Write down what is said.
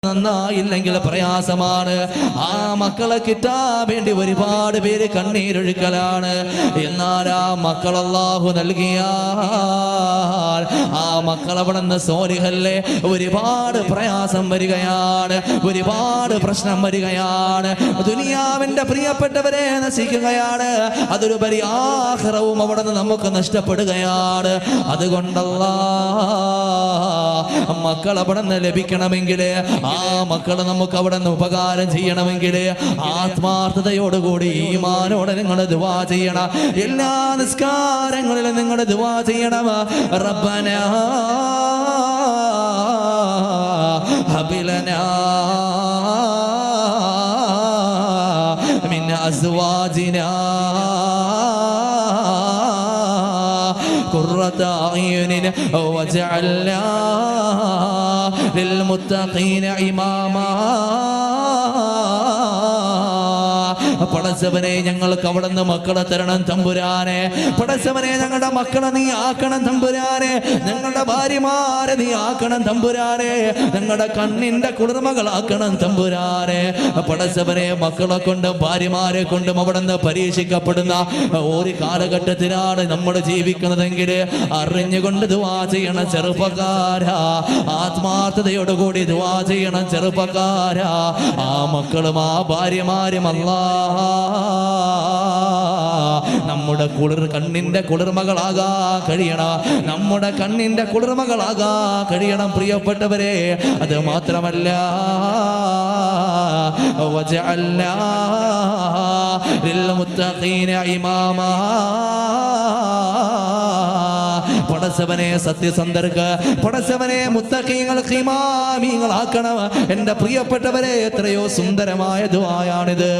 നന്നായില്ലെങ്കിൽ പ്രയാസമാണ്. ആ മക്കളെ കിട്ടാൻ വേണ്ടി ഒരുപാട് പേര് കണ്ണീരൊഴുക്കലാണ്. എന്നാൽ ആ മക്കൾ അല്ലാഹു നൽകിയാൽ ആ മക്കൾ അവിടെ നിന്ന് സോലിഹല്ലേ ഒരുപാട് പ്രയാസം വരികയാണ്, ഒരുപാട് പ്രശ്നം വരികയാണ്. ദുനിയാവിന്റെ പ്രിയപ്പെട്ടവരെ നശിക്കുകയാണ്, അതൊരുപരി ആഖിറവും അവിടെ നിന്ന് നമുക്ക് നഷ്ടപ്പെടുകയാണ്. അതുകൊണ്ടല്ലാ മക്കൾ അവിടെ നിന്ന് ലഭിക്കണമെങ്കിൽ, ആ മക്കളെ നമുക്ക് അവിടെ നിന്ന് ഉപകാരം ചെയ്യണമെങ്കിൽ ആത്മാർത്ഥതയോടുകൂടി ഈമാനോടെ നിങ്ങൾ ദുആ ചെയ്യണം. എല്ലാ നിസ്കാരങ്ങളിലും നിങ്ങൾ ദുആ ചെയ്യണം. റബ്ബനാ ഹബ് ലനാ മിൻ അസ്വാജിനാ قرة أعين واجعلنا للمتقين إماما. പടച്ചവനെ ഞങ്ങൾക്ക് അവിടെ നിന്ന് മക്കളെ തരണം തമ്പുരാനെ. പടച്ചവനെ ഞങ്ങളുടെ മക്കളെ നീ ആക്കണം തമ്പുരാനെ. ഞങ്ങളുടെ ഭാര്യമാരെ നീ ആക്കണം തമ്പുരാനെ. ഞങ്ങളുടെ കണ്ണിന്റെ കുളിർമകളാക്കണം തമ്പുരാനെ. പടച്ചവനെ മക്കളെ കൊണ്ടും ഭാര്യമാരെ കൊണ്ടും അവിടെ നിന്ന് പരീക്ഷിക്കപ്പെടുന്ന ഒരു കാലഘട്ടത്തിലാണ് നമ്മൾ ജീവിക്കുന്നതെങ്കിൽ അറിഞ്ഞുകൊണ്ട് ദുആ ചെയ്യണം ചെറുപ്പക്കാരാ. ആത്മാർത്ഥതയോടുകൂടി ദുആ ചെയ്യണം ചെറുപ്പക്കാരാ. ആ മക്കളും ആ ഭാര്യമാരും അല്ലാഹ് നമ്മുടെ കണ്ണിന്റെ കുളിർമകളാകാ കഴിയണം. നമ്മുടെ കണ്ണിന്റെ കുളിർമകളാകാ കഴിയണം പ്രിയപ്പെട്ടവരെ. അത് മാത്രമല്ല വജഅൽനാ ലിൽമുത്തഖീന ഇമാമാ. പടച്ചവനെ സത്യസന്ധർക്ക്, പടച്ചവനെ മുത്തഖീങ്ങൾക്ക് ഇമാമികളാക്കണം. എന്റെ പ്രിയപ്പെട്ടവരെ എത്രയോ സുന്ദരമായ ദുആയാണിത്.